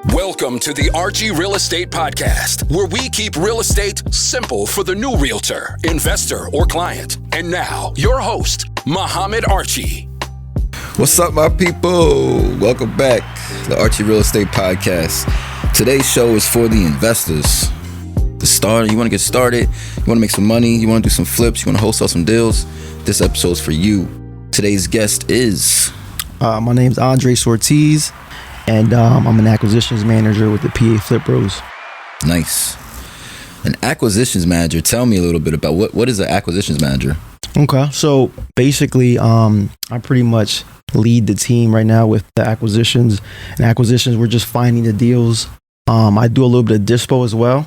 Welcome to the Archie Real Estate Podcast, where we keep real estate simple for the new realtor, investor, or client. And now, your host, Muhammad Archie. What's up, my people? Welcome back to the Archie Real Estate Podcast. Today's show is for the investors. You want to get started, you want to make some money, you want to do some flips, you want to wholesale some deals, this episode's for you. Today's guest is... my name's Andres Ortiz, and I'm an acquisitions manager with the PA Flip Bros. Nice. An acquisitions manager. Tell me a little bit about what is an acquisitions manager? Okay, so basically, I pretty much lead the team right now with the acquisitions. And acquisitions, we're just finding the deals. I do a little bit of dispo as well.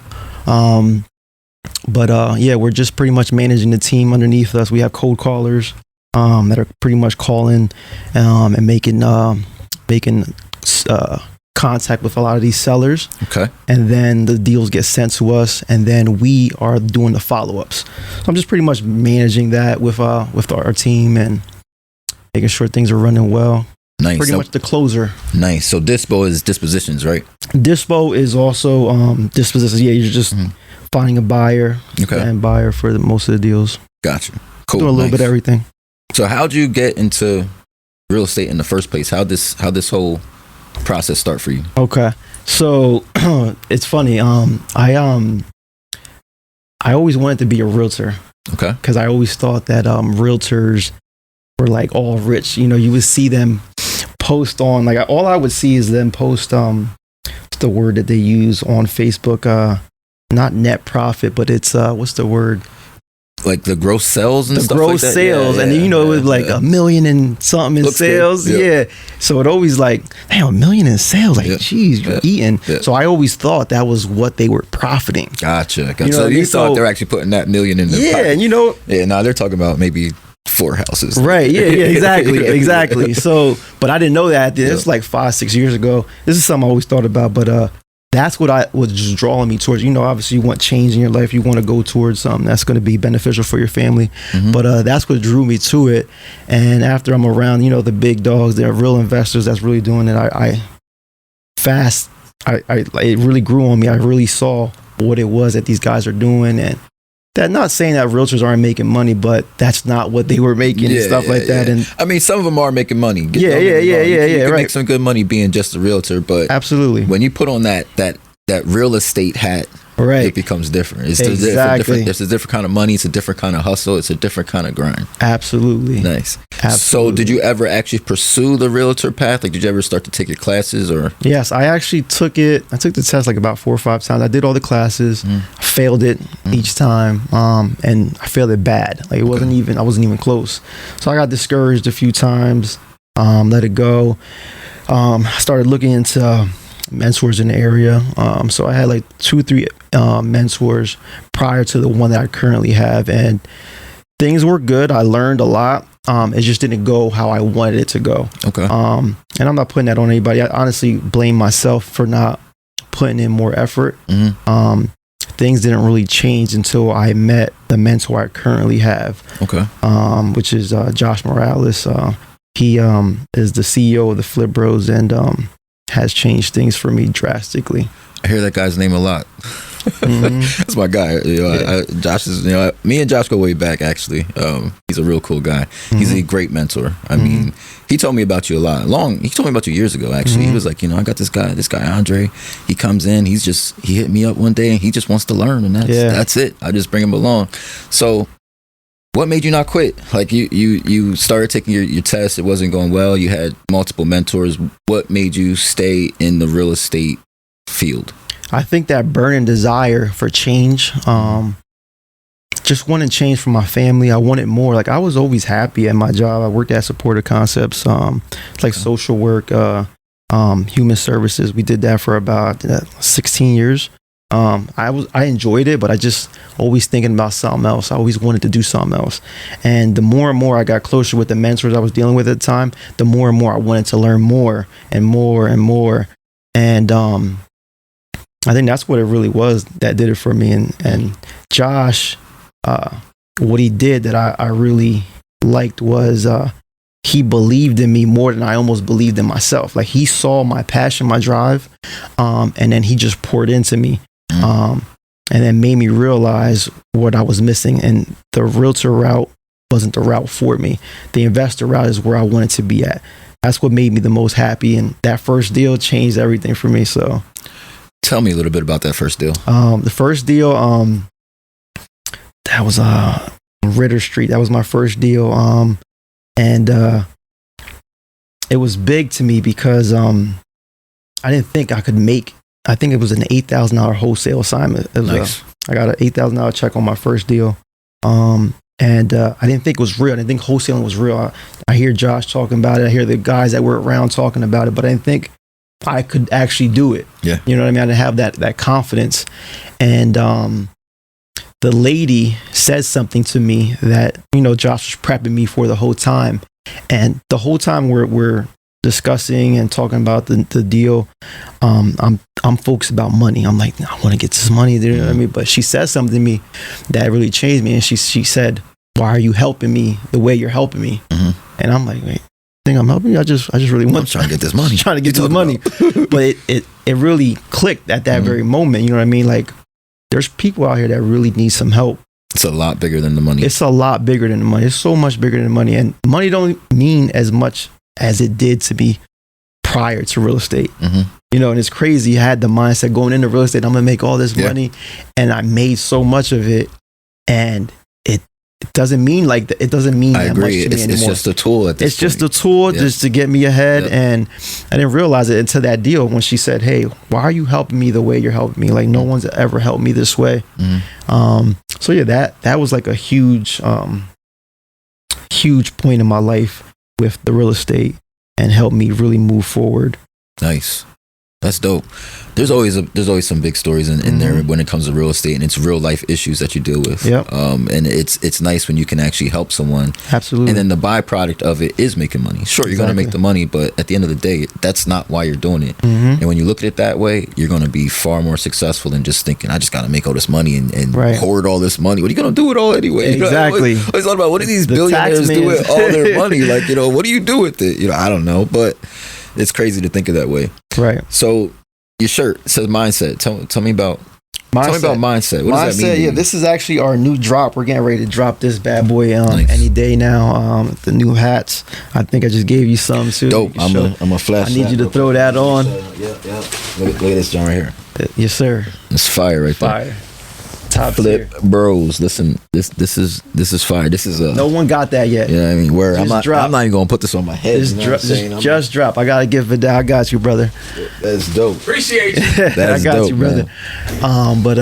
But we're just pretty much managing the team underneath us. We have cold callers that are pretty much calling and making contact with a lot of these sellers. Okay. And then the deals get sent to us, and then we are doing the follow-ups. So I'm just pretty much managing that with our team and making sure things are running well. Nice. Pretty much the closer. Nice. So dispo is dispositions, right? Dispo is also dispositions. Yeah, you're just finding a buyer and buyer for most of the deals. Gotcha. Cool. Doing a little bit of everything. So how'd you get into real estate in the first place? How this whole process start for you? Okay. So it's funny. I always wanted to be a realtor. Okay. Because I always thought that realtors were like all rich. You know, you would see them post on, like, all I would see is them post what's the word that they use on Facebook? Not net profit, but it's what's the word? Like the gross sales and the stuff gross like that? sales, and then, you know, it was like $1 million and something in Looks sales. good. Yeah. So it always like, damn, $1 million in sales. Like, geez, you're eating. Yeah. So I always thought that was what they were profiting. Gotcha. You know so you thought they're actually putting that $1 million in the pocket. And you know. Yeah, no, they're talking about maybe 4 houses. Right. Yeah, exactly. So, but I didn't know that. It's like 5-6 years ago. This is something I always thought about, but that's what was just drawing me towards. You know, obviously you want change in your life. You want to go towards something that's going to be beneficial for your family. Mm-hmm. But that's what drew me to it. And after I'm around, you know, the big dogs, they're real investors that's really doing it. It really grew on me. I really saw what it was that these guys are doing, and that, not saying that realtors aren't making money, but that's not what they were making and stuff like that. And I mean, some of them are making money. You can make some good money being just a realtor, but absolutely, when you put on that real estate hat, it becomes different. It's it's a different kind of money. It's a different kind of hustle. It's a different kind of grind. Absolutely. Nice. Absolutely. So did you ever actually pursue the realtor path? Like, did you ever start to take your classes or? Yes, I actually took it. I took the test like about 4 or 5 times. I did all the classes, failed it each time. And I failed it bad. Like, I wasn't even close. So I got discouraged a few times, let it go. I started looking into mentors in the area. So I had like 2-3 mentors prior to the one that I currently have, and things were good. I learned a lot. It just didn't go how I wanted it to go. Okay. And I'm not putting that on anybody. I honestly blame myself for not putting in more effort. Mm-hmm. Things didn't really change until I met the mentor I currently have. Okay. Which is Josh Morales. He is the CEO of the Flip Bros, and has changed things for me drastically. I hear that guy's name a lot. Mm-hmm. That's my guy. Josh is, me and Josh go way back, actually. He's a real cool guy. Mm-hmm. He's a great mentor. I mean, he told me about you a lot. He told me about you years ago, actually. Mm-hmm. He was like, I got this guy, Andre. He comes in, he hit me up one day, and he just wants to learn, and that's it. I just bring him along. So what made you not quit? Like, you started taking your test, it wasn't going well, you had multiple mentors. What made you stay in the real estate field? I think that burning desire for change, just wanting change for my family. I wanted more. Like, I was always happy at my job. I worked at Supported Concepts. It's like social work, human services. We did that for about 16 years. I enjoyed it, but I just always thinking about something else. I always wanted to do something else. And the more and more I got closer with the mentors I was dealing with at the time, the more and more I wanted to learn more and more and more. And I think that's what it really was that did it for me. And Josh, what he did that I really liked was he believed in me more than I almost believed in myself. Like, he saw my passion, my drive, and then he just poured into me, and then made me realize what I was missing. And the realtor route wasn't the route for me. The investor route is where I wanted to be at. That's what made me the most happy, and that first deal changed everything for me. So, tell me a little bit about that first deal. The first deal, that was Ritter Street. That was my first deal, and it was big to me because I didn't think I could make. I think it was an $8,000 wholesale assignment. Nice. I got an $8,000 check on my first deal. And I didn't think it was real. I didn't think wholesaling was real. I hear Josh talking about it. I hear the guys that were around talking about it, but I didn't think I could actually do it. Yeah. You know what I mean? I didn't have that confidence. And the lady said something to me that, Josh was prepping me for the whole time. And the whole time we're discussing and talking about the deal, I'm focused about money. I'm like, I want to get this money. You know what I mean? But she said something to me that really changed me. And she said, why are you helping me the way you're helping me? And I'm like, wait, think I'm helping you? I just really want trying to get this money. I'm trying to get this money. But it really clicked at that very moment. You know what I mean? Like, there's people out here that really need some help. It's a lot bigger than the money. It's a lot bigger than the money. It's so much bigger than the money. And money don't mean as much as it did to me prior to real estate. And it's crazy. I had the mindset going into real estate, I'm going to make all this money. And I made so much of it. And it doesn't mean like that. It doesn't mean that much to me anymore. It's just a tool at this It's just a tool just to get me ahead. And I didn't realize it until that deal when she said, hey, why are you helping me the way you're helping me? Like, no one's ever helped me this way. So yeah, that was like a huge point in my life with the real estate and helped me really move forward. Nice. That's dope. There's always some big stories in there when it comes to real estate, and it's real life issues that you deal with. And it's nice when you can actually help someone. Absolutely. And then the byproduct of it is making money. Sure, you're going to make the money, but at the end of the day, that's not why you're doing it. And when you look at it that way, you're going to be far more successful than just thinking, I just got to make all this money and hoard all this money. What are you going to do with all anyway? Exactly. I always thought about, what do these billionaires do with all their money? Like, what do you do with it? I don't know, but it's crazy to think of that way. Right. So your shirt says mindset. Tell me about mindset. What does that mean? Yeah, this is actually our new drop. We're getting ready to drop this bad boy any day now. The new hats. I think I just gave you some too. Dope. I'm a flash. I need you to throw that on. Yeah. Look at this John right here. Yes, sir. It's fire right there. Fire. Top Flip tier. Bros. Listen, this is fire. This is no one got that yet. Yeah, I mean, where I'm not even gonna put this on my head. Just drop. I gotta give it down. I got you, brother. That's dope. Appreciate you. I got dope, you, brother. But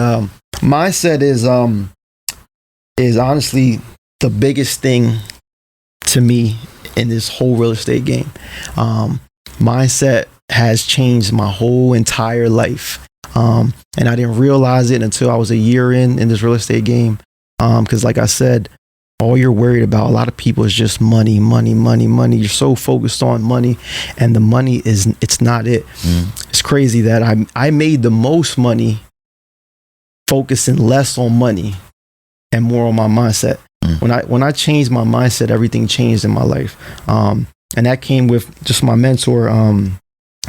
mindset is honestly the biggest thing to me in this whole real estate game. Mindset has changed my whole entire life. And I didn't realize it until I was a year in this real estate game. Because like I said, all you're worried about, a lot of people, is just money. You're so focused on money, and the money it's not it. It's crazy that I made the most money focusing less on money and more on my mindset. When I changed my mindset, everything changed in my life. And that came with just my mentor.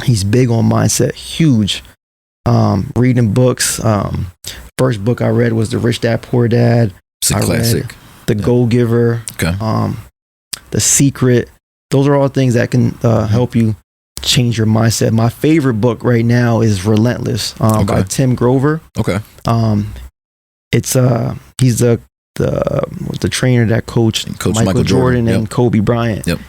He's big on mindset, huge. Reading books. First book I read was The Rich Dad Poor Dad. It's a classic. The Go Giver. Okay. The Secret. Those are all things that can help you change your mindset. My favorite book right now is Relentless by Tim Grover. Okay. It's he's the trainer that coached Michael Jordan and Kobe Bryant. Yep.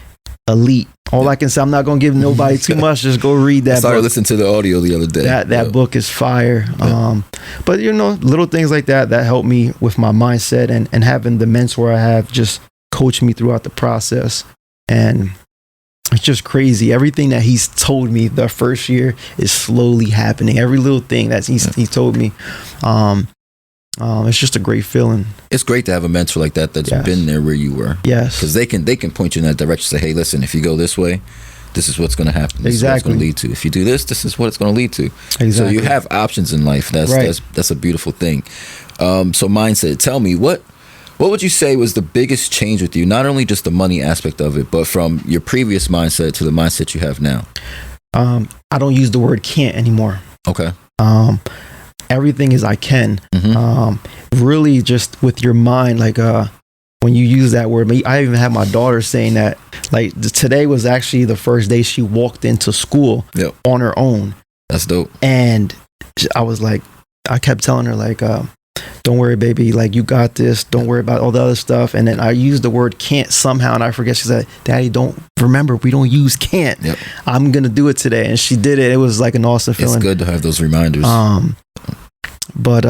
Elite. All I can say, I'm not going to give nobody too much. Just go read that book. I started listening to the audio the other day. That book is fire. But little things like that help me with my mindset, and having the mentor I have just coach me throughout the process. And it's just crazy. Everything that he's told me the first year is slowly happening. Every little thing that he told me. It's just a great feeling. It's great to have a mentor like that that's been there where you were. Yes. Because they can point you in that direction. Say, hey, listen, if you go this way, this is what's going to happen. This is what it's going to lead to. If you do this, this is what it's going to lead to. Exactly. So you have options in life. That's a beautiful thing. So mindset. Tell me, what What would you say was the biggest change with you? Not only just the money aspect of it, but from your previous mindset to the mindset you have now. I don't use the word can't anymore. Okay. Everything is I can. Really just with your mind, like when you use that word, I even had my daughter saying that, like today was actually the first day she walked into school on her own. That's dope. And I was like, I kept telling her like, don't worry, baby, like you got this. Don't worry about all the other stuff. And then I used the word can't somehow, and I forget. She said, Daddy, don't remember, we don't use can't. I'm going to do it today. And she did it. It was like an awesome feeling. It's good to have those reminders. But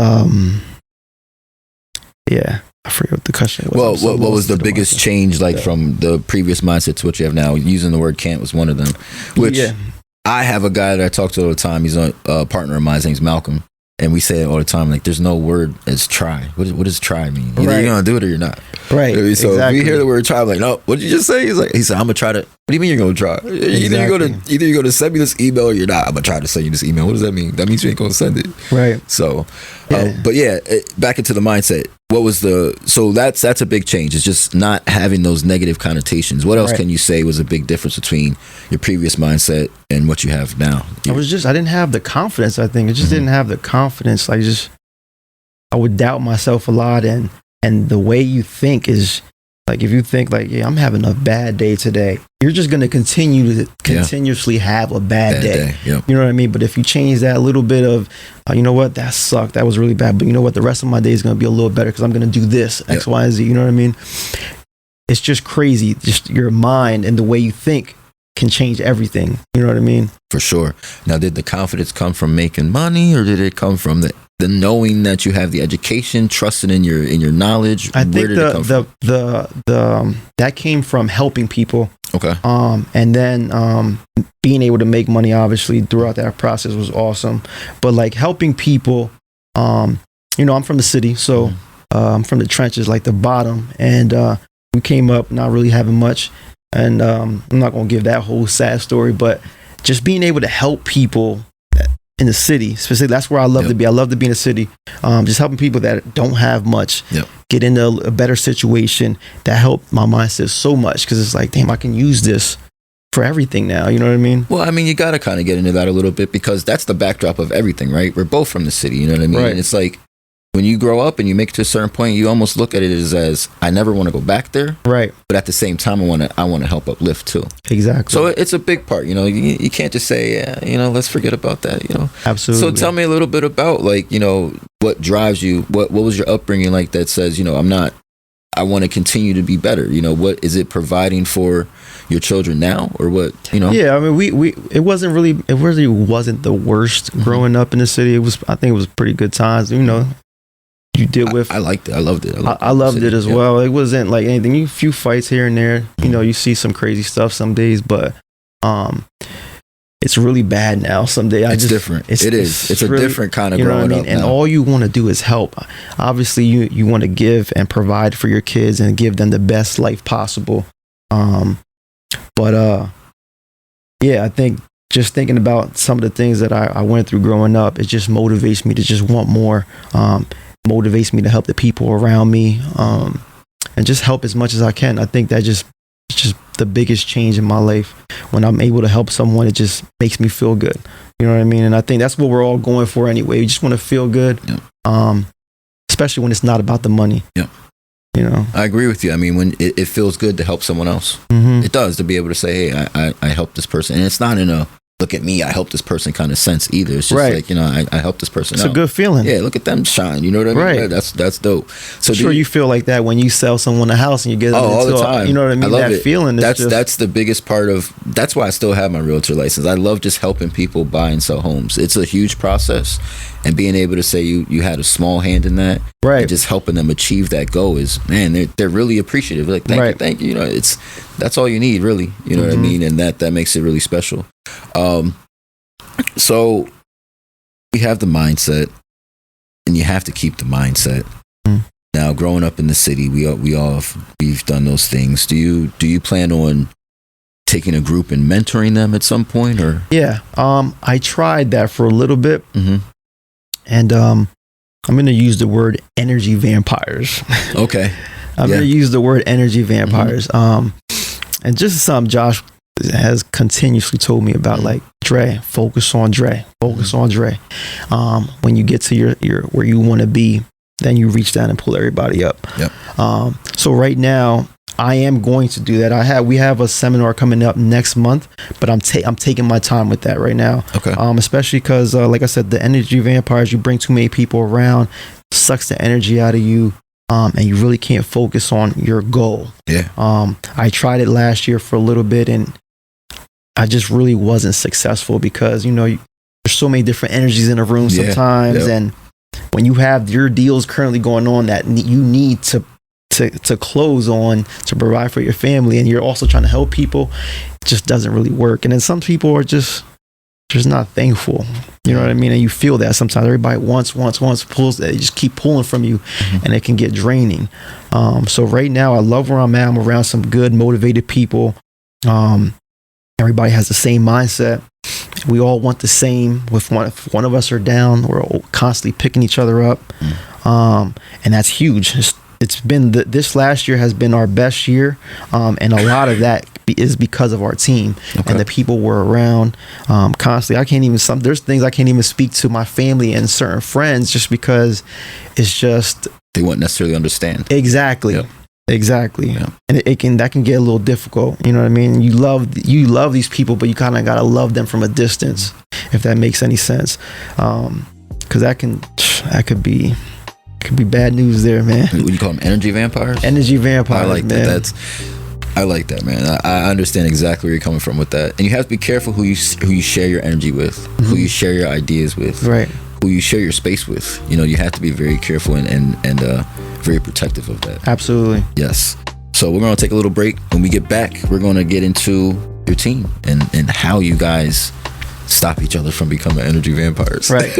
yeah, I forget what the question was. Well, what was the biggest change, like from the previous mindset to what you have now? Using the word can't was one of them, which I have a guy that I talk to all the time. He's a partner of mine. His name's Malcolm. And we say it all the time, like, there's no word as try. What does try mean? Either you're going to do it or you're not. Right. So if we hear the word try, I'm like, no, what did you just say? He said, I'm going to try to, what do you mean you're going to try? Either you're going to send me this email or you're not. I'm going to try to send you this email. What does that mean? That means you ain't going to send it. Right. So, but yeah, back into the mindset. What was so that's a big change. It's just not having those negative connotations. What else can you say was a big difference between your previous mindset and what you have now? I didn't have the confidence, I think. I just didn't have the confidence. I would doubt myself a lot. And the way you think is, like, if you think like, yeah, I'm having a bad day today, you're just going to continue to continuously have a bad day. You know what I mean? But if you change that little bit of, you know what, that sucked, that was really bad, but you know what, the rest of my day is going to be a little better because I'm going to do this, X, Y, and Z. You know what I mean? It's just crazy. Just your mind and the way you think can change everything. You know what I mean? For sure. Now, did the confidence come from making money, or did it come from the knowing that you have the education, trusting in your knowledge? I think that came from helping people. Okay. And then being able to make money, obviously, throughout that process was awesome. But like helping people, I'm from the city, so I'm from the trenches, like the bottom, and we came up not really having much. And I'm not gonna give that whole sad story, but just being able to help people in the city, specifically, that's where I love to be. I love to be in the city, just helping people that don't have much get into a better situation. That helped my mindset so much, because it's like, damn, I can use this for everything now. You know what I mean? Well, I mean, you got to kind of get into that a little bit, because that's the backdrop of everything, right? We're both from the city, you know what I mean? Right. And it's like, when you grow up and you make it to a certain point, you almost look at it as I never want to go back there. Right. But at the same time, I want to help uplift too. Exactly. So it's a big part, you can't just say, let's forget about that, Absolutely. So tell me a little bit about, like, what drives you, what was your upbringing like that says, I want to continue to be better. What is it providing for your children now, or what, Yeah, I mean, it really wasn't the worst growing up in the city. I think it was pretty good times, you deal with. I liked it. I loved it. I loved it as well. It wasn't like anything. A few fights here and there. You see some crazy stuff some days, but it's really bad now. Some days it's different. It's a really, different kind of growing up now. And all you want to do is help. Obviously, you want to give and provide for your kids and give them the best life possible. But I think just thinking about some of the things that I went through growing up, it just motivates me to just want more. Motivates me to help the people around me, and just help as much as I can. I think that it's just the biggest change in my life. When I'm able to help someone, it just makes me feel good. You know what I mean? And I think that's what we're all going for anyway. We just want to feel good, especially when it's not about the money. Yeah. I agree with you. I mean, when it feels good to help someone else, it does, to be able to say, hey, I helped this person. And it's not in a look at me, I helped this person kind of sense either. It's just like, I helped this person out. It's a good feeling. Yeah, look at them shine. You know what I mean? Right. Yeah, that's dope. So I'm sure you feel like that when you sell someone a house and you get all the time. You know what I mean? I love that feeling. That's the biggest part of. That's why I still have my realtor license. I love just helping people buy and sell homes. It's a huge process, and being able to say you had a small hand in that, right? And just helping them achieve that goal is, man, they're really appreciative. Like thank you. That's all you need, really. You know what I mean? And that makes it really special. So we have the mindset, and you have to keep the mindset. Now, growing up in the city, we've done those things. Do you plan on taking a group and mentoring them at some point, or? Yeah, I tried that for a little bit, and I'm going to use the word energy vampires. Okay. I'm going to use the word energy vampires. And just something Josh has continuously told me about, like, Dre, focus on Dre. When you get to your where you want to be, then you reach down and pull everybody up. Yep. So right now, I am going to do that. We have a seminar coming up next month, but I'm taking my time with that right now. Okay. Especially because, like I said, the energy vampires, you bring too many people around, sucks the energy out of you, and you really can't focus on your goal. Yeah. I tried it last year for a little bit, and I just really wasn't successful because, there's so many different energies in a room sometimes, and when you have your deals currently going on that you need to close on to provide for your family, and you're also trying to help people, it just doesn't really work. And then some people are just not thankful, you know what I mean? And you feel that sometimes everybody wants, pulls, they just keep pulling from you, and it can get draining. So right now I love where I'm at. I'm around some good, motivated people. Everybody has the same mindset. We all want the same. If one of us are down, we're constantly picking each other up. And that's huge. It's been this last year has been our best year, and a lot of that is because of our team and the people we're around constantly. There's things I can't even speak to my family and certain friends just because it's just they won't necessarily understand. Exactly. Yep. Exactly. Yeah. And that can get a little difficult. You know what I mean? You love these people, but you kind of got to love them from a distance, if that makes any sense. Cause that could be bad news there, man. What do you call them? Energy vampires? Energy vampires. I like man. I like that, man. I understand exactly where you're coming from with that. And you have to be careful who you share your energy with, who you share your ideas with, right? Who you share your space with. You have to be very careful and very protective of that. Absolutely. Yes. So we're going to take a little break. When we get back, we're going to get into your team and how you guys stop each other from becoming energy vampires. Right.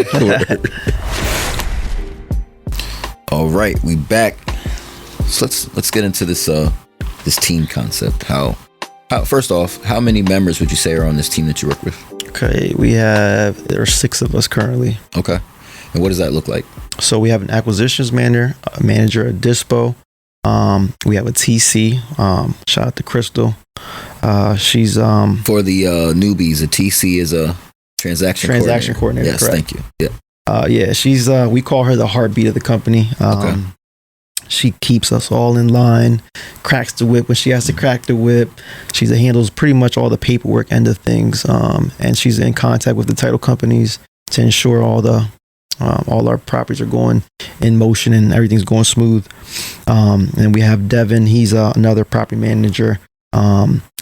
All right, we back. So let's get into this team concept. How first off, how many members would you say are on this team that you work with? Okay, there are 6 of us currently. Okay. And what does that look like? So we have an acquisitions manager, a dispo. We have a TC. Shout out to Crystal. She's for the newbies. A TC is a transaction coordinator. Yes, correct. Thank you. Yeah. She's we call her the heartbeat of the company. Okay. She keeps us all in line, cracks the whip when she has to crack the whip. She handles pretty much all the paperwork end of things, and she's in contact with the title companies to ensure all our properties are going in motion and everything's going smooth. And we have Devin. He's another property manager.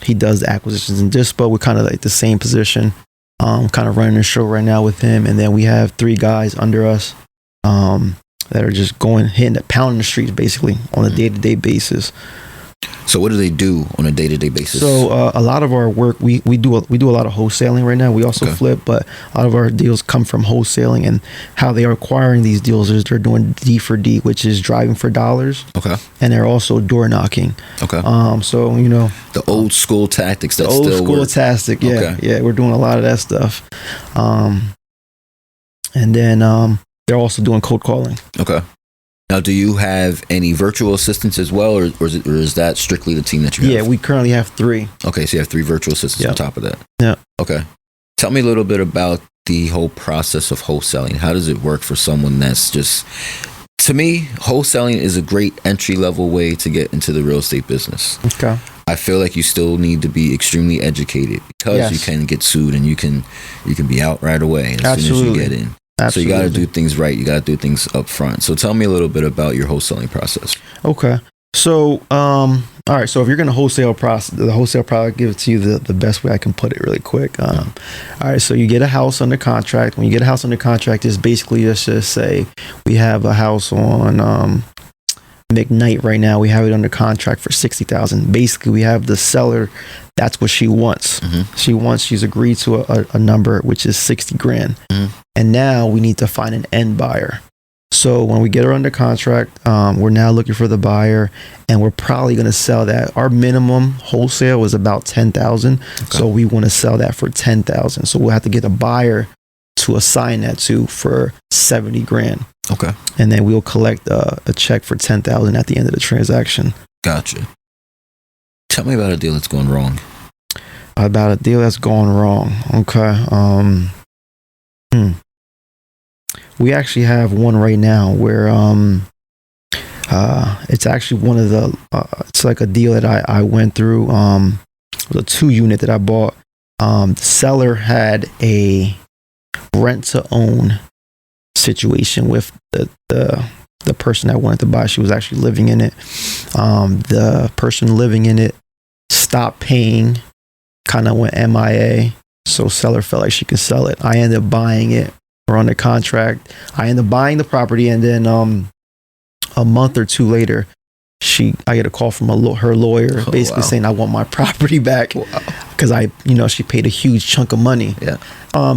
He does the acquisitions and dispo. We're kind of like the same position, kind of running the show right now with him. And then we have 3 guys under us that are just pounding the streets basically on a day-to-day basis. So what do they do on a day-to-day basis? So a lot of our work, we do a lot of wholesaling right now. We also flip, but a lot of our deals come from wholesaling, and how they are acquiring these deals is they're doing D for D, which is driving for dollars. Okay. And they're also door knocking. Okay. So the old school tactics that still work. The old school tactic, yeah. Okay. Yeah, we're doing a lot of that stuff. And then they're also doing cold calling. Okay. Now, do you have any virtual assistants as well, or is that strictly the team that you have? Yeah, we currently have 3. Okay, so you have 3 virtual assistants on top of that. Yeah. Okay. Tell me a little bit about the whole process of wholesaling. How does it work for someone that's just... To me, wholesaling is a great entry-level way to get into the real estate business. Okay. I feel like you still need to be extremely educated because you can get sued and you can be out right away as soon as you get in. Absolutely. So you got to do things right. You got to do things up front. So tell me a little bit about your wholesaling process. Okay. So, all right. So if you're going to wholesale the wholesale product, give it to you the best way I can put it really quick. All right. So you get a house under contract. When you get a house under contract, it's basically just say we have a house on McKnight right now. We have it under contract for $60,000. Basically, we have the seller. That's what she wants. Mm-hmm. She's agreed to a number, which is $60,000. Mm-hmm. And now we need to find an end buyer. So when we get her under contract, we're now looking for the buyer, and we're probably going to sell that. Our minimum wholesale is about $10,000. Okay. So we want to sell that for $10,000. So we'll have to get a buyer to assign that to for $70,000. Okay. And then we'll collect a check for $10,000 at the end of the transaction. Gotcha. Tell me about a deal that's going wrong. About a deal that's going wrong. Okay. We actually have one right now where it's actually one of the it's like a deal that I went through. It was a 2-unit that I bought. The seller had a rent to own situation with the person that wanted to buy. She was actually living in it. The person living in it stopped paying, kind of went MIA. So seller felt like she could sell it. I ended up buying it. We're under contract. I ended up buying the property, and then a month or two later, I get a call from her lawyer, basically saying I want my property back because she paid a huge chunk of money. Yeah.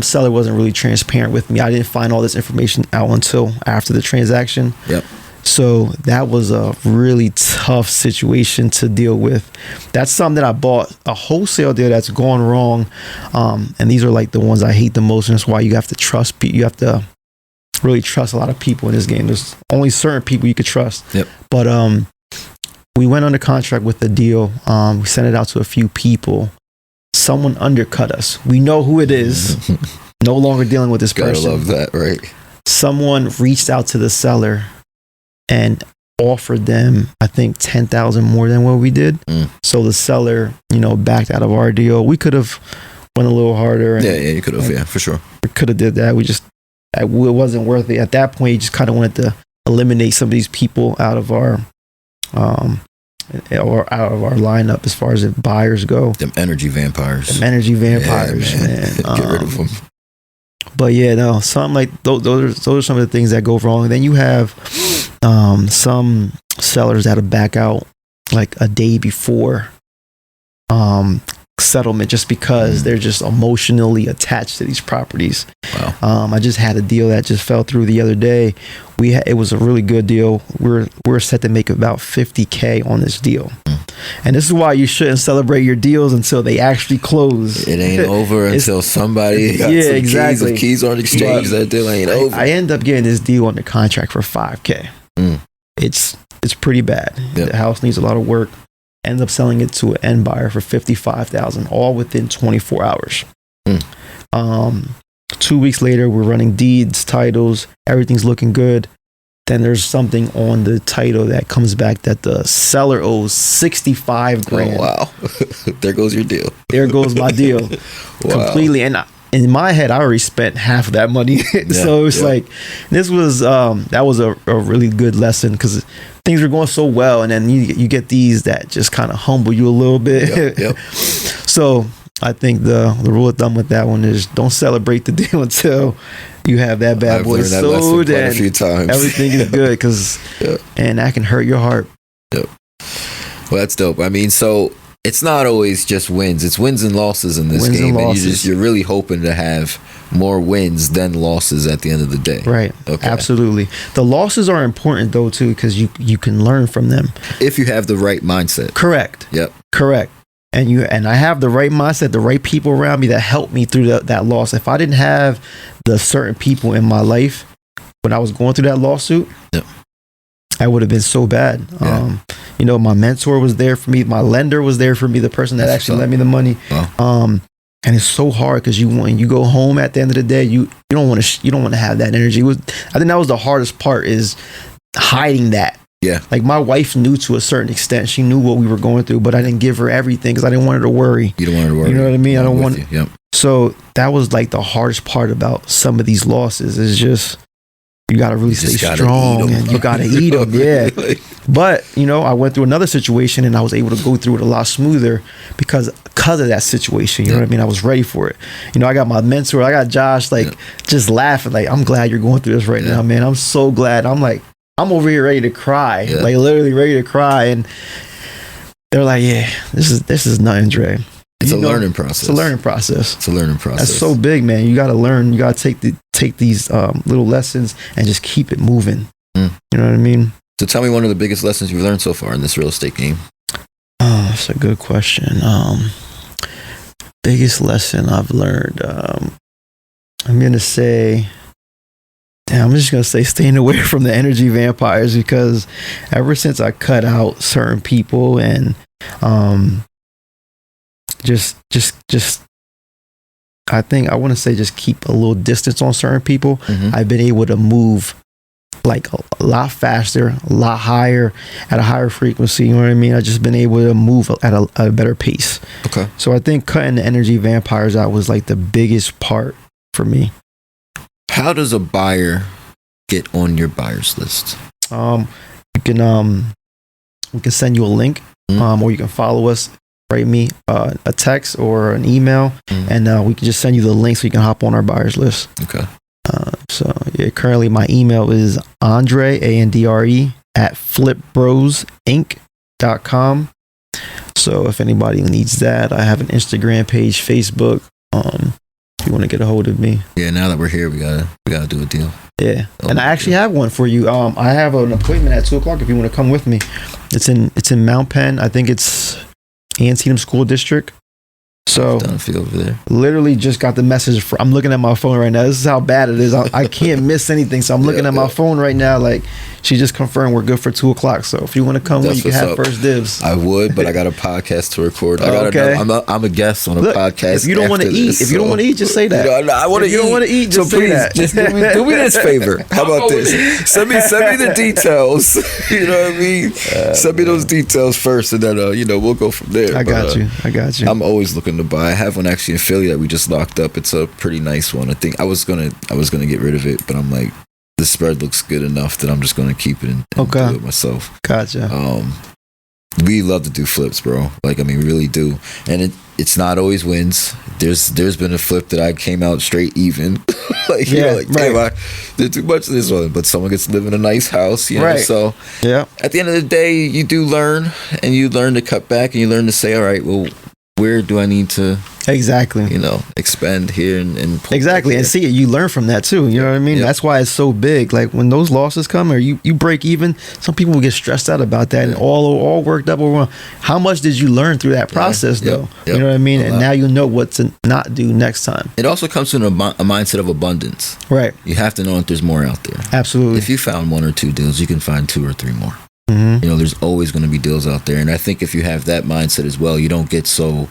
Seller wasn't really transparent with me. I didn't find all this information out until after the transaction. Yep. So that was a really tough situation to deal with. That's something that I bought, a wholesale deal that's gone wrong. And these are like the ones I hate the most. And that's why you have to trust people. You have to really trust a lot of people in this game. There's only certain people you could trust. Yep. But we went under contract with the deal. We sent it out to a few people. Someone undercut us. We know who it is. No longer dealing with this person. Gotta love that, right? Someone reached out to the seller and offered them, I think, $10,000 more than what we did. So the seller, backed out of our deal. We could have went a little harder. Yeah, you could have. Yeah, for sure. We could have did that. It wasn't worth it. At that point, you just kind of wanted to eliminate some of these people out of our lineup as far as the buyers go. Them energy vampires. Man. Get rid of them. But yeah, no, something like those are some of the things that go wrong. And then you have some sellers that'll back out like a day before settlement just because they're just emotionally attached to these properties. Wow. I just had a deal that just fell through the other day. It was a really good deal. We're set to make about $50K on this deal. And this is why you shouldn't celebrate your deals until they actually close. It ain't over until somebody got some exactly. keys aren't exchanged. That deal ain't over. I end up getting this deal under contract for $5K. It's pretty bad. Yep. The house needs a lot of work. End up selling it to an end buyer for $55,000, all within 24 hours. 2 weeks later, we're running deeds, titles, everything's looking good. Then there's something on the title that comes back that the seller owes $65,000. Oh, wow. There goes your deal. There goes my deal. Wow. Completely. And in my head, I already spent half of that money. So it's like, that was a really good lesson because things were going so well. And then you get these that just kind of humble you a little bit. Yep. So I think the rule of thumb with that one is don't celebrate the deal until you have that bad boy sold and a few times. Everything is good because and that can hurt your heart. Yep. Well, that's dope. I mean, so it's not always just wins. It's wins and losses in this game. And you're really hoping to have more wins than losses at the end of the day. Right. Okay. Absolutely. The losses are important though too because you can learn from them. If you have the right mindset. Correct. Yep. Correct. And I have the right mindset, the right people around me that helped me through that loss. If I didn't have the certain people in my life when I was going through that lawsuit, I would have been so bad. Yeah. My mentor was there for me. My lender was there for me. The person that actually lent me the money. Wow. And it's so hard because you go home at the end of the day, you don't want to have that energy. I think that was the hardest part is hiding that. Yeah. Like my wife knew to a certain extent. She knew what we were going through, but I didn't give her everything because I didn't want her to worry. You don't want her to worry. You know what I mean? I don't want. Yep. So that was like the hardest part about some of these losses is just you got to really stay strong and you got to eat them. Yeah. But I went through another situation and I was able to go through it a lot smoother because of that situation. You know what I mean? I was ready for it. I got my mentor. I got Josh just laughing like, I'm glad you're going through this right now, man. I'm so glad. I'm over here ready to cry, like literally ready to cry. And they're like, yeah, this is nothing, Dre. It's a learning process. It's a learning process. It's a learning process. That's so big, man. You got to learn. You got to take these little lessons and just keep it moving. You know what I mean? So tell me one of the biggest lessons you've learned so far in this real estate game. That's a good question. Biggest lesson I've learned. I'm going to say I'm just gonna say staying away from the energy vampires, because ever since I cut out certain people and just I think I want to say just keep a little distance on certain people. I've been able to move like a lot faster, a lot higher, at a higher frequency. You know what I mean? I've just been able to move at a better pace. Okay. So I think cutting the energy vampires out was like the biggest part for me. How does a buyer get on your buyers list? You can we can send you a link, or you can follow us, write me a text or an email, and we can just send you the link so you can hop on our buyers list. Okay. So yeah, currently my email is Andre, Andre, at flipbrosinc.com. So if anybody needs that, I have an Instagram page, Facebook. If you want to get a hold of me. Yeah, now that we're here, we gotta do a deal. Yeah, and I actually have one for you. I have an appointment at 2:00 if you want to come with me. It's in Mount Penn. I think it's Antietam School District. So over there. Literally just got the message. I'm looking at my phone right now. This is how bad it is. I can't miss anything. So I'm looking at my phone right now. Like, she just confirmed we're good for 2:00. So if you want to come, you can have first dibs. I would, but I got a podcast to record. I'm a guest on a podcast. If you don't want to eat, just say that. I want to eat. If you don't want to eat, just say that. Just do me this favor. How about this? Send me the details. You know what I mean? Send me those details first, and then we'll go from there. I got you. I'm always looking to buy. I have one actually in Philly that we just locked up. It's a pretty nice one. I think I was gonna get rid of it, but I'm like, the spread looks good enough that I'm just gonna keep it and do it myself. Gotcha. We love to do flips, bro. Like, I mean, we really do. And it's not always wins. There's been a flip that I came out straight even. Like, damn, I did too much of this one. But someone gets to live in a nice house, you know. Right. So at the end of the day, you do learn, and you learn to cut back, and you learn to say, all right, well, where do I need to expand here and exactly, and see it. You learn from that too. You know what I mean? That's why it's so big. Like, when those losses come, or you break even, some people will get stressed out about that and all worked up over. How much did you learn through that process though? You know what I mean? And now you know what to not do next time. It also comes from a mindset of abundance. Right. You have to know that there's more out there. Absolutely. If you found one or two deals, you can find 2 or 3 more. There's always going to be deals out there. And I think if you have that mindset as well, you don't get so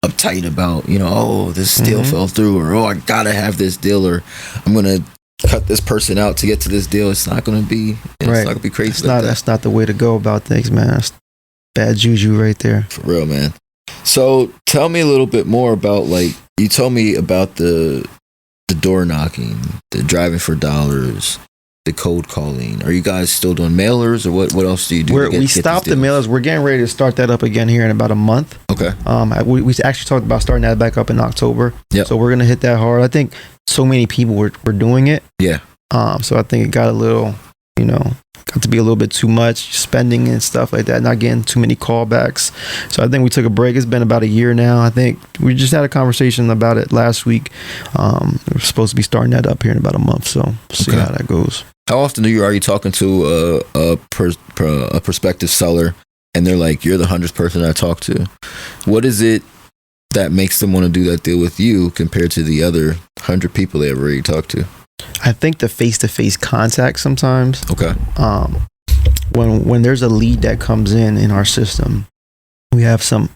uptight about, this deal fell through, or, I got to have this deal, or I'm going to cut this person out to get to this deal. It's not going to be, it's not going to be crazy. That's not the way to go about things, man. That's bad juju right there. For real, man. So tell me a little bit more about, like, you told me about the door knocking, the driving for dollars, the cold calling. Are you guys still doing mailers, or what else do you do? We stopped the mailers. We're getting ready to start that up again here in about a month. Okay. We actually talked about starting that back up in October. Yep. So we're gonna hit that hard. I think so many people were doing it. Yeah. So I think it got a little, got to be a little bit too much spending and stuff like that, not getting too many callbacks. So I think we took a break. It's been about a year now. I think we just had a conversation about it last week. We're supposed to be starting that up here in about a month. So we'll see how that goes. How often are you talking to a prospective seller, and they're like, you're the 100th person I talk to? What is it that makes them want to do that deal with you compared to the other 100 people they have already talked to? I think the face-to-face contact sometimes. Okay. When there's a lead that comes in our system, we have some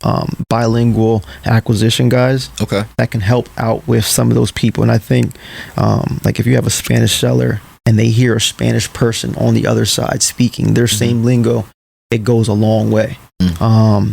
bilingual acquisition guys that can help out with some of those people. And I think like if you have a Spanish seller and they hear a Spanish person on the other side speaking their same lingo, it goes a long way. A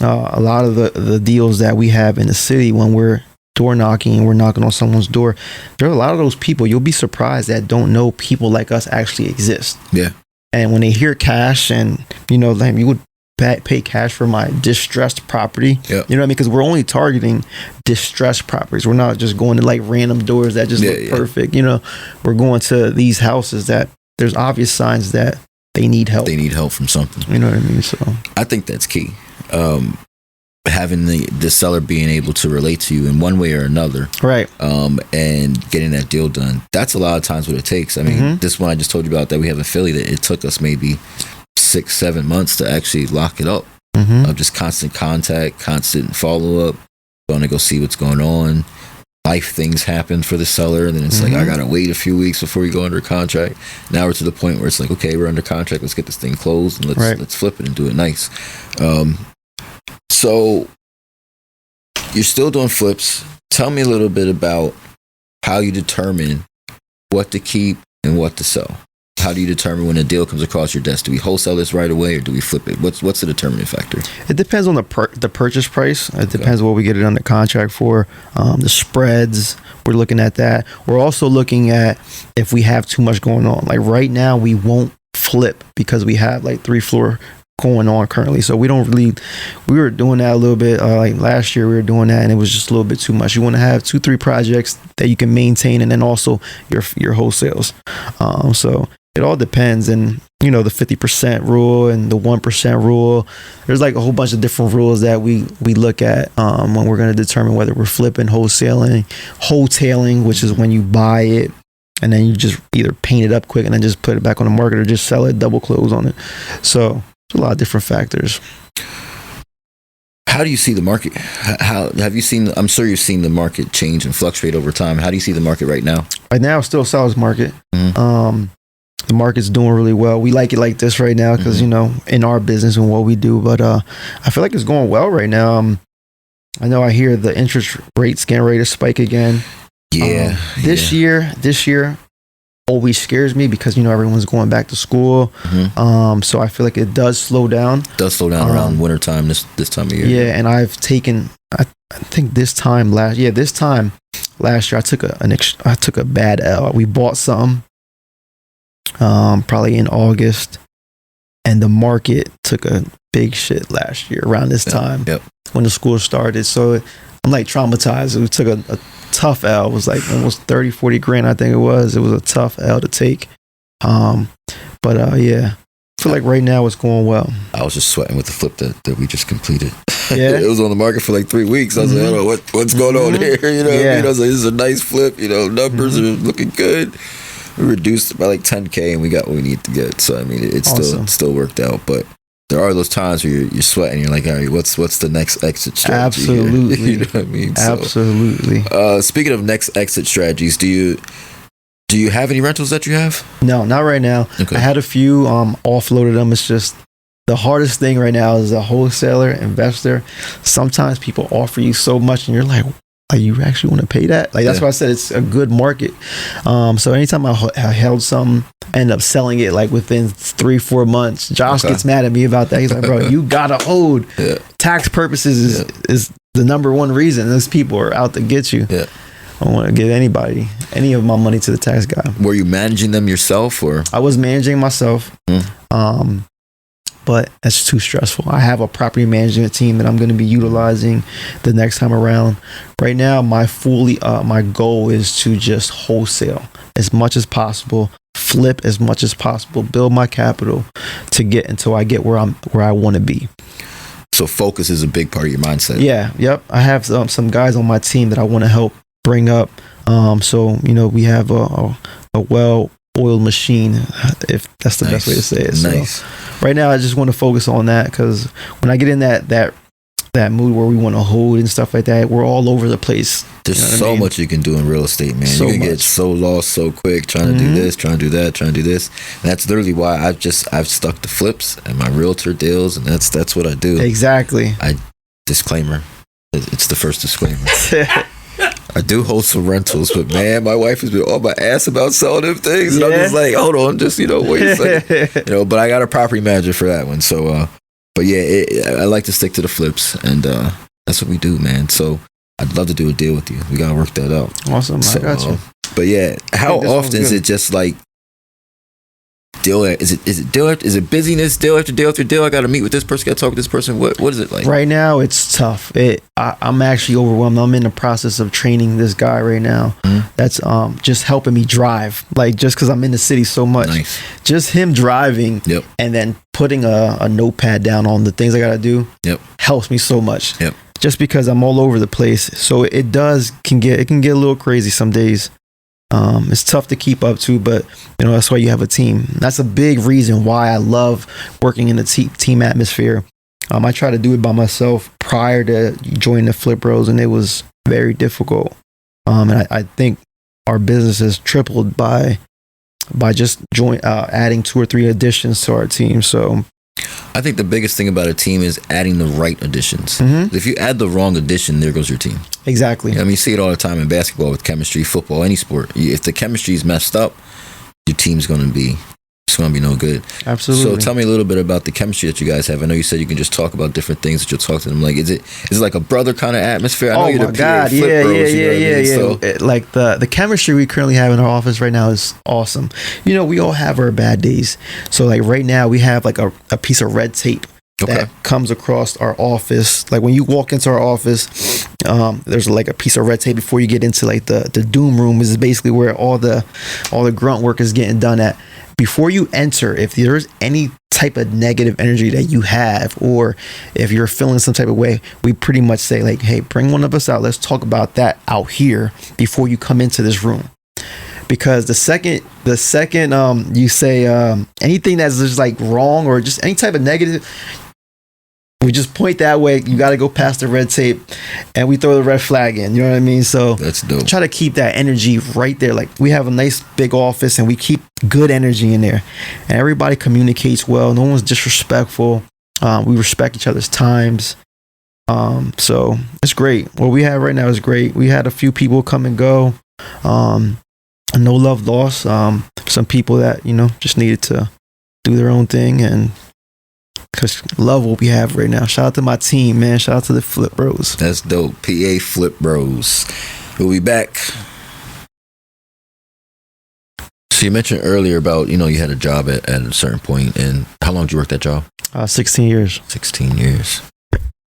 lot of the deals that we have in the city, when we're door knocking and we're knocking on someone's door, there are a lot of those people you'll be surprised that don't know people like us actually exist. Yeah. And when they hear cash, and like, you would pay cash for my distressed property. Yep. You know what I mean? Because we're only targeting distressed properties. We're not just going to like random doors that just look perfect. We're going to these houses that there's obvious signs that they need help. They need help from something. You know what I mean? So I think that's key. Having the seller being able to relate to you in one way or another, right? And getting that deal done. That's a lot of times what it takes. I mean, this one I just told you about that we have in Philly, that it took us maybe 6-7 months to actually lock it up. Of just constant contact, constant follow up, going to go see what's going on, life things happen for the seller, and then it's like, I gotta wait a few weeks before we go under contract. Now we're to the point where it's like, okay, we're under contract, let's get this thing closed and let's flip it and do it nice. So you're still doing flips. Tell me a little bit about how you determine what to keep and what to sell. How do you determine when a deal comes across your desk? Do we wholesale this right away or do we flip it? What's the determining factor? It depends on the purchase price. It depends what we get it under contract for. The spreads, we're looking at that. We're also looking at if we have too much going on. Like right now, we won't flip because we have like 3 floor going on currently. So we were doing that a little bit. Like last year we were doing that and it was just a little bit too much. You want to have 2-3 projects that you can maintain and then also your wholesales. So it all depends. And the 50% rule and the 1% rule, there's like a whole bunch of different rules that we look at when we're going to determine whether we're flipping, wholetailing, which is when you buy it and then you just either paint it up quick and then just put it back on the market or just sell it, double close on it. So a lot of different factors. How do you see the market? How have you seen? I'm sure you've seen the market change and fluctuate over time. How do you see the market right now? Right now, it's still a seller's market. The market's doing really well. We like it like this right now because in our business and what we do. But I feel like it's going well right now. I know I hear the interest rates getting ready to spike again. Yeah. This year always scares me because everyone's going back to school. So I feel like it does slow down. Around wintertime this time of year. Yeah, and I've taken I think this time last year I took a bad L. We bought something probably in August and the market took a big shit last year around this time when the school started. So I'm like traumatized. We took a tough L. It was like almost 30-40 grand, I think it was. It was a tough L to take. I feel like right now it's going well. I was just sweating with the flip that we just completed. Yeah. It was on the market for like 3 weeks. I was like, I don't know what's going on here. I was like, this is a nice flip. Numbers are looking good. We reduced by like 10K and we got what we need to get. So I mean, it's awesome. still worked out, but there are those times where you're sweating. You're like, all right, what's the next exit strategy? Absolutely. You know what I mean? Absolutely. Speaking of next exit strategies, do you have any rentals that you have? No, not right now. Okay. I had a few, offloaded them. It's just the hardest thing right now is a wholesaler, investor. Sometimes people offer you so much and you're like, you actually want to pay that? Like, that's why I said it's a good market. So anytime I held some, I end up selling it like within 3-4 months. Josh gets mad at me about that. He's like, bro, you gotta hold. Tax purposes is the number one reason. Those people are out to get you. I don't want to give any of my money to the tax guy. Were you managing them yourself or? I was managing myself. But that's too stressful. I have a property management team that I'm going to be utilizing the next time around. Right now, my goal is to just wholesale as much as possible, flip as much as possible, build my capital to get until I get where I want to be. So focus is a big part of your mindset. Yeah. Yep. I have some guys on my team that I want to help bring up. So we have a well-oiled machine, if that's the best way to say it. Nice. So right now, I just want to focus on that because when I get in that mood where we want to hold and stuff like that, we're all over the place. There's so much you can do in real estate, man. You can get so lost so quick trying to do this, trying to do that, trying to do this. And that's literally why I've stuck to flips and my realtor deals, and that's what I do. Exactly. Disclaimer. It's the first disclaimer. I do hold some rentals, but man, my wife has been on my ass about selling them things. And I'm just like, hold on, just, wait a second. But I got a property manager for that one. So, but yeah, I like to stick to the flips, and that's what we do, man. So I'd love to do a deal with you. We got to work that out. Awesome. I got you. But yeah, how often is it just like, is it busyness, deal after deal after deal? I got to meet with this person, got to talk with this person. What is it like? Right now, it's tough. I'm actually overwhelmed. I'm in the process of training this guy right now. That's just helping me drive. Like, just because I'm in the city so much. Nice. Just him driving and then putting a notepad down on the things I got to do helps me so much. Just because I'm all over the place. So it can get a little crazy some days. It's tough to keep up to, but that's why you have a team. That's a big reason why I love working in the team atmosphere. I tried to do it by myself prior to joining the Flip Bros, and it was very difficult. And I think our business has tripled by just adding 2 or 3 additions to our team. So I think the biggest thing about a team is adding the right additions. If you add the wrong addition, there goes your team. Exactly. I mean, you see it all the time in basketball with chemistry, football, any sport. If the chemistry is messed up, your team's going to be no good. Absolutely. So tell me a little bit about the chemistry that you guys have. I know you said you can just talk about different things that you'll talk to them. Like, is it like a brother kind of atmosphere? I know you're the PA Flip Bros, yeah. So. Like the chemistry we currently have in our office right now is awesome. We all have our bad days. So like right now we have like a piece of red tape that comes across our office. Like when you walk into our office, there's like a piece of red tape before you get into like the doom room, is basically where all the grunt work is getting done at. Before you enter, if there's any type of negative energy that you have, or if you're feeling some type of way, we pretty much say like, hey, bring one of us out. Let's talk about that out here before you come into this room. Because the second you say anything that's just like wrong or just any type of negative, we just point that way. You got to go past the red tape, and we throw the red flag in. You know what I mean? So that's dope. Try to keep that energy right there. Like we have a nice big office, and we keep good energy in there, and everybody communicates well. No one's disrespectful. We respect each other's times. So it's great. What we have right now is great. We had a few people come and go. No love lost. Some people that just needed to do their own thing, and because love what we have right now. Shout out to my team, man. Shout out to the Flip Bros. That's dope. PA Flip Bros. We'll be back. So you mentioned earlier about, you had a job at a certain point, and how long did you work that job? 16 years. 16 years.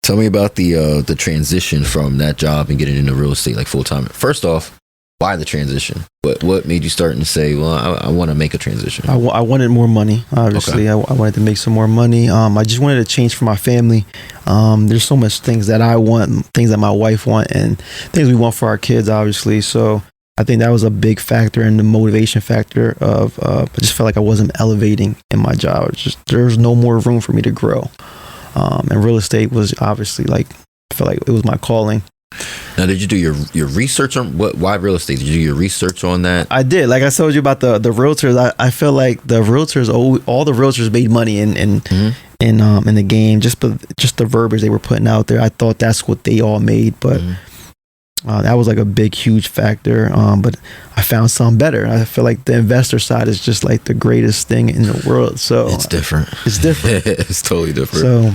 Tell me about the transition from that job and getting into real estate like full time. First off, why the transition? What made you start and say, well, I want to make a transition? I wanted more money, obviously. Okay. I wanted to make some more money. I just wanted to change for my family. There's so much things that I want, things that my wife want, and things we want for our kids, obviously. So I think that was a big factor, and the motivation factor of I just felt like I wasn't elevating in my job. There was no more room for me to grow. And real estate was obviously I felt like it was my calling. Now, did you do your research on why real estate? Did you do your research on that? I did. Like I told you about the realtors. I feel like the realtors, all the realtors made money in the game. Just the verbiage they were putting out there. I thought that's what they all made, but that was like a big, huge factor. But I found something better. I feel like the investor side is just like the greatest thing in the world. So it's different. It's different. It's totally different. So.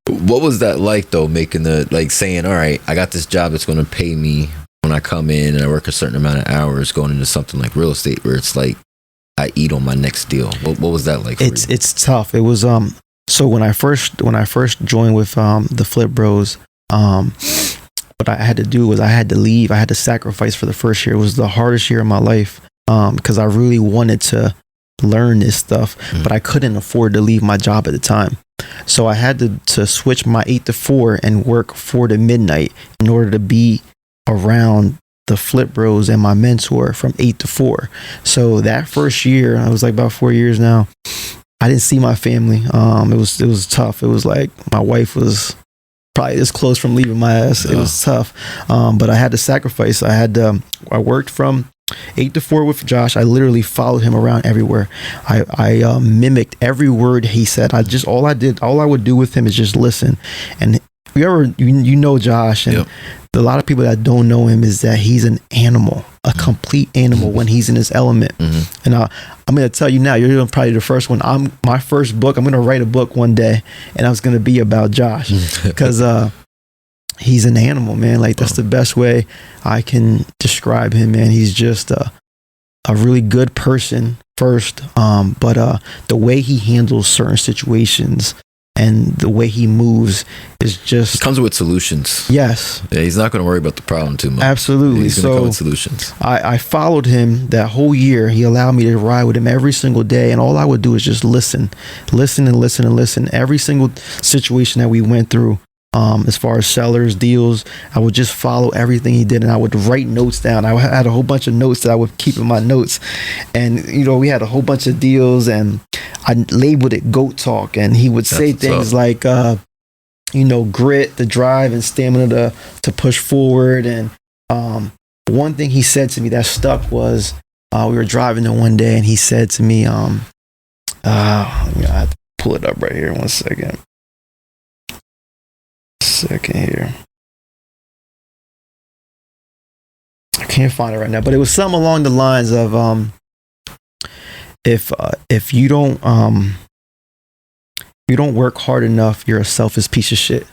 What was that like though, making saying, all right, I got this job that's going to pay me when I come in and I work a certain amount of hours, going into something like real estate where it's like I eat on my next deal. What was that like for you? It's tough. It was so when I first joined with the Flip Bros, what I had to do was I had to leave. I had to sacrifice for the first year. It was the hardest year of my life because I really wanted to learn this stuff, but I couldn't afford to leave my job at the time. So I had to switch my 8 to 4 and work 4 to midnight in order to be around the Flip Bros and my mentor from 8 to 4. So that first year, I was like about 4 years now, I didn't see my family. It was tough. It was like my wife was probably this close from leaving my ass. It was tough. But I had to sacrifice. I worked from 8 to 4 with Josh. I literally followed him around everywhere. I mimicked every word he said. All I would do with him is just listen. And you know Josh, and a lot of people that don't know him is that he's an animal, a complete animal when he's in his element. And I'm going to tell you now, you're probably the first one. My first book, I'm going to write a book one day, and it's going to be about Josh because he's an animal, man. Like that's the best way I can describe him, man. He's just a really good person first, but the way he handles certain situations and the way he moves is just... He comes with solutions. Yes. Yeah, he's not going to worry about the problem too much. Absolutely. He's going to come with solutions. I followed him that whole year. He allowed me to ride with him every single day, and all I would do is just listen. Every single situation that we went through, as far as sellers, deals, I would just follow everything he did, and I would write notes down. I had a whole bunch of notes that I would keep in my notes, and we had a whole bunch of deals, and I labeled it GOAT Talk, and he would say things like grit, the drive and stamina to push forward, and one thing he said to me that stuck was, we were driving there one day and he said to me, I have to pull it up right here. 1 second. Here. I can't find it right now, but it was something along the lines of, if you don't work hard enough, you're a selfish piece of shit.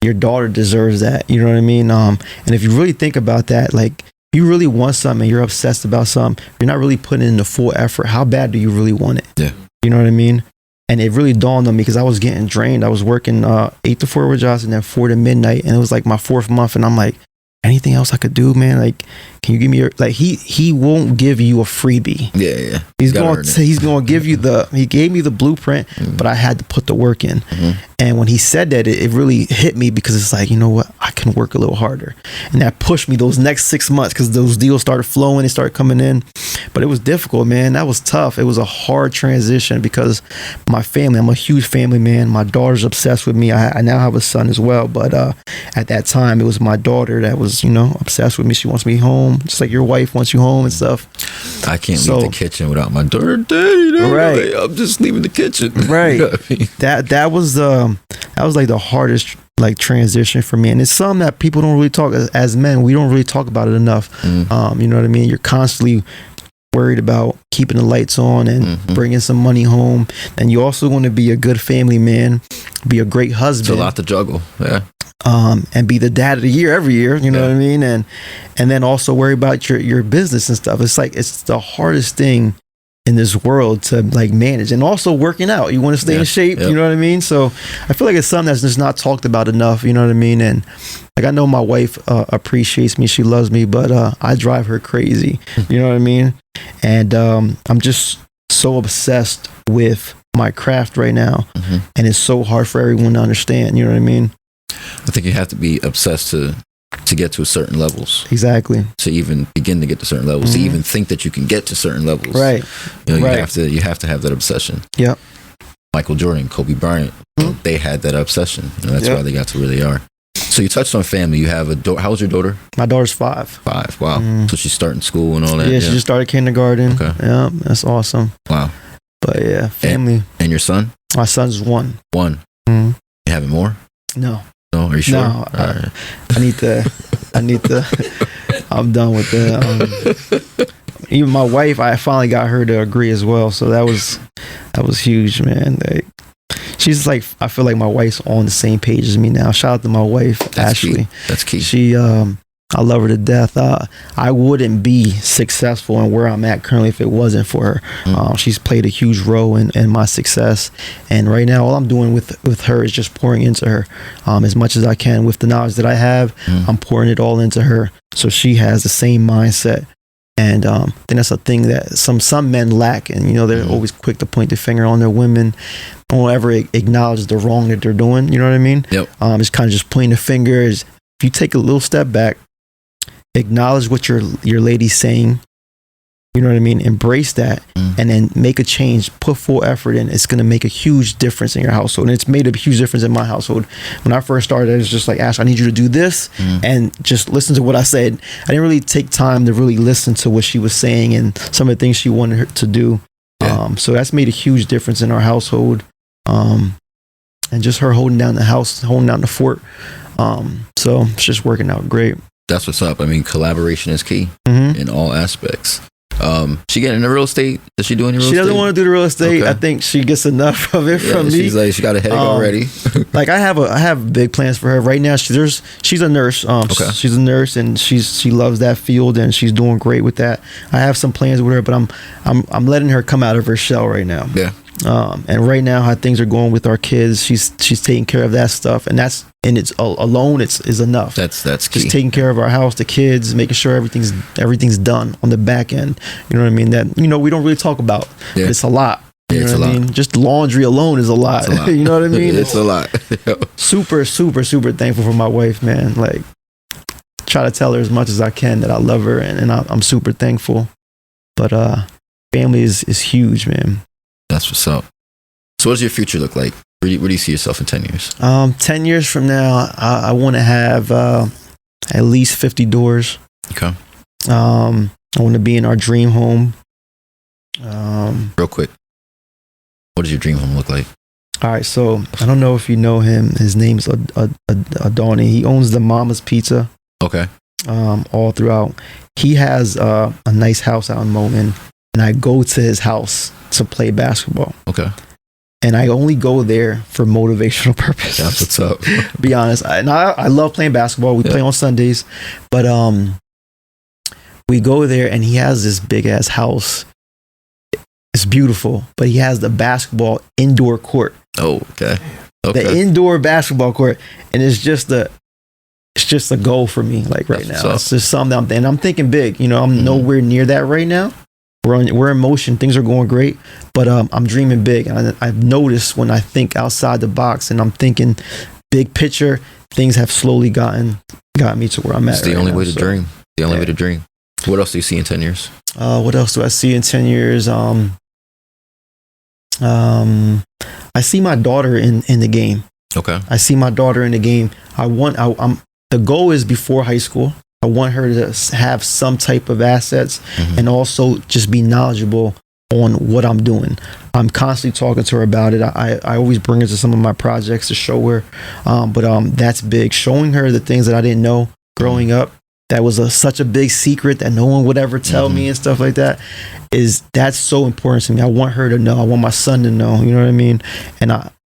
Your daughter deserves that. You know what I mean? And if you really think about that, like, you really want something and you're obsessed about something, you're not really putting in the full effort. How bad do you really want it? Yeah. You know what I mean? And it really dawned on me because I was getting drained. I was working 8 to 4 with jobs and then 4 to midnight. And it was like my 4th month. And I'm like, anything else I could do, man? Like, can you give me your, like, he won't give you a freebie. Yeah. He's going to give you he gave me the blueprint, but I had to put the work in. And when he said that, it really hit me because it's like, you know what? I can work a little harder. And that pushed me those next 6 months because those deals started flowing, they started coming in. But it was difficult, man. That was tough. It was a hard transition because my family, I'm a huge family man. My daughter's obsessed with me. I now have a son as well. But at that time, it was my daughter that was, obsessed with me. She wants me home, just like your wife wants you home and stuff. I can't leave the kitchen without my daughter. Daddy, right? I'm just leaving the kitchen. Right. You know what I mean? That was like the hardest like transition for me, and it's something that people don't really talk as men. We don't really talk about it enough. You know what I mean? You're constantly worried about keeping the lights on and bringing some money home, and you also want to be a good family man, be a great husband. It's a lot to juggle. Yeah. And be the dad of the year every year, you know what I mean? And then also worry about your business and stuff. It's like, it's the hardest thing in this world to like manage, and also working out. You want to stay in shape, you know what I mean? So I feel like it's something that's just not talked about enough, you know what I mean? And like, I know my wife appreciates me, she loves me, but I drive her crazy, you know what I mean? And I'm just so obsessed with my craft right now, and it's so hard for everyone to understand, you know what I mean? I think you have to be obsessed to get to certain levels. Exactly. To even begin to get to certain levels, to even think that you can get to certain levels. Right. You have to have that obsession. Yep. Michael Jordan, Kobe Bryant, they had that obsession. That's why they got to where they are. So you touched on family. You have a daughter. How old's your daughter? My daughter's 5. 5. Wow. So she's starting school and all that. Yeah, she just started kindergarten. Okay. Yeah, that's awesome. Wow. But yeah, family. And your son? My son's 1. 1. You having more? No. No, are you sure? No, I need to. I'm done with that. Even my wife, I finally got her to agree as well. So that was huge, man. Like, she's like, I feel like my wife's on the same page as me now. Shout out to my wife, Ashley. That's key. She, I love her to death. I wouldn't be successful in where I'm at currently if it wasn't for her. She's played a huge role in my success. And right now, all I'm doing with her is just pouring into her as much as I can. With the knowledge that I have, I'm pouring it all into her. So she has the same mindset. And I think that's a thing that some men lack. And, they're always quick to point the finger on their women. Don't ever acknowledge the wrong that they're doing. You know what I mean? Yep. It's kind of just pointing the finger. If you take a little step back, acknowledge what your lady's saying, you know what I mean? Embrace that, and then make a change, put full effort in. It's going to make a huge difference in your household. And it's made a huge difference in my household. When I first started, it was just like, Ash, I need you to do this, and just listen to what I said. I didn't really take time to really listen to what she was saying and some of the things she wanted her to do. So that's made a huge difference in our household. And just her holding down the house, holding down the fort. So it's just working out great. That's what's up. I mean, collaboration is key in all aspects. She getting into real estate? Does she do any real estate? She doesn't want to do the real estate. Okay. I think she gets enough of it from me. She's like, she got a headache already. Like I have big plans for her right now. She's a nurse. She's a nurse and she loves that field and she's doing great with that. I have some plans with her, but I'm letting her come out of her shell right now. Yeah. And right now, how things are going with our kids, she's taking care of that stuff, and that's it's alone is enough. That's key. Just taking care of our house, the kids, making sure everything's done on the back end. You know what I mean? That we don't really talk about. Yeah. But it's a lot. You know what I mean? Just laundry alone is a lot. You know what I mean? It's a lot. Super, super, super thankful for my wife, man. Like, try to tell her as much as I can that I love her, and I'm super thankful. But family is huge, man. That's what's up. So what does your future look like? Where do you see yourself in 10 years? 10 years from now, I want to have at least 50 doors. Okay. I want to be in our dream home. Real quick, what does your dream home look like? All right, so I don't know if you know him. His name's Adoni. He owns the Mama's Pizza. Okay. All throughout. He has a nice house out in Moulton, and I go to his house to play basketball. Okay. And I only go there for motivational purposes. That's what's up. Be honest. I love playing basketball. We play on Sundays, but we go there, and he has this big ass house. It's beautiful, but he has the basketball indoor court. Oh, okay. The indoor basketball court, and it's just a goal for me. Like right now, it's just something. And I'm thinking big. You know, I'm nowhere near that right now. We're in motion. Things are going great, but I'm dreaming big. And I've noticed when I think outside the box and I'm thinking big picture, things have slowly got me to where I'm at. It's the only way to dream. The only way to dream. What else do you see in 10 years? What else do I see in 10 years? I see my daughter in the game. Okay. I see my daughter in the game. The goal is before high school. I want her to have some type of assets and also just be knowledgeable on what I'm doing. I'm constantly talking to her about it. I always bring her to some of my projects to show her. But that's big. Showing her the things that I didn't know growing up. That was such a big secret that no one would ever tell me and stuff like that. That's so important to me. I want her to know. I want my son to know. You know what I mean? And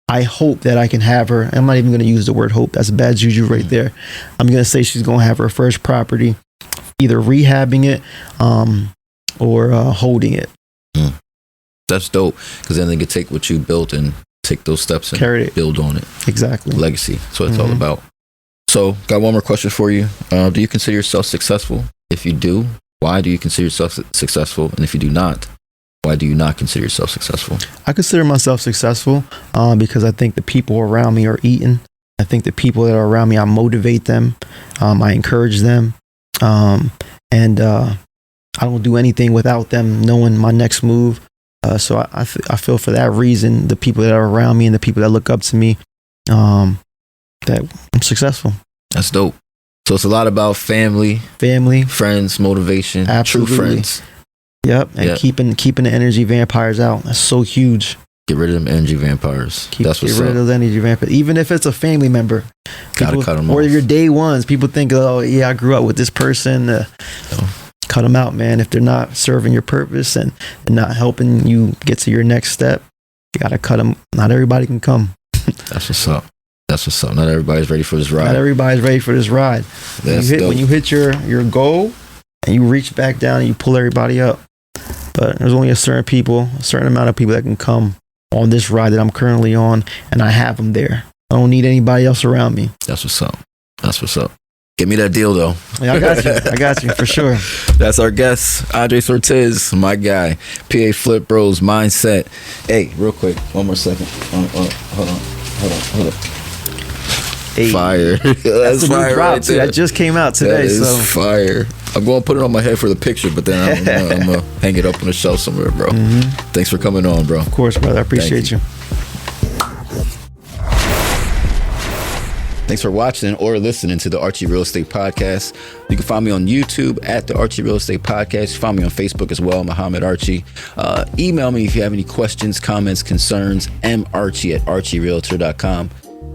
I hope that I can have her. I'm not even going to use the word hope. That's bad juju right there. I'm going to say she's going to have her first property, either rehabbing it or holding it. That's dope, because then they can take what you built and take those steps and build on it. Exactly. Legacy. That's what it's all about. So, got one more question for you. Do you consider yourself successful? If you do, why do you consider yourself successful? And if you do not, why do you not consider yourself successful? I consider myself successful because I think the people around me are eating. I think the people that are around me, I motivate them. I encourage them. And I don't do anything without them knowing my next move. So I feel for that reason, the people that are around me and the people that look up to me, that I'm successful. That's dope. So it's a lot about family, friends, motivation, absolutely. True friends. Yep, and keeping the energy vampires out. That's so huge. Get rid of them energy vampires. Get rid of those energy vampires. Even if it's a family member, gotta cut them off. Or your day ones. People think, oh yeah, I grew up with this person. Cut them out, man. If they're not serving your purpose and not helping you get to your next step, you gotta cut them. Not everybody can come. That's what's up. That's what's up. Not everybody's ready for this ride. Not everybody's ready for this ride. When you hit your goal and you reach back down and you pull everybody up. But there's only a certain amount of people that can come on this ride that I'm currently on, and I have them there. I don't need anybody else around me. That's what's up. That's what's up. Give me that deal, though. Yeah, I got you for sure. That's our guest, Andres Ortiz, my guy. PA Flip Bros Mindset. Hey, real quick, one more second. Hold on. Hey. Fire. That's fire drop, right there. That just came out today. That is fire. I'm going to put it on my head for the picture, but then I'm going to hang it up on the shelf somewhere, bro. Thanks for coming on, bro. Of course, brother. I appreciate you. Thanks for watching or listening to the Archie Real Estate Podcast. You can find me on YouTube at the Archie Real Estate Podcast. You find me on Facebook as well, Muhammad Archie. Email me if you have any questions, comments, concerns, marchie@archierealtor.com.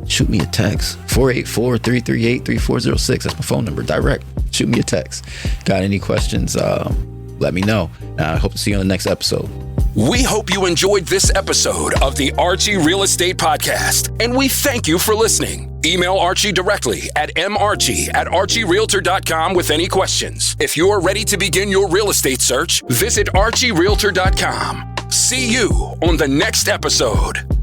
Shoot me a text, 484-338-3406. That's my phone number, direct. Shoot me a text. Got any questions, let me know. I hope to see you on the next episode. We hope you enjoyed this episode of the Archie Real Estate Podcast, and we thank you for listening. Email Archie directly at marchie@archierealtor.com with any questions. If you are ready to begin your real estate search, visit archierealtor.com. See you on the next episode.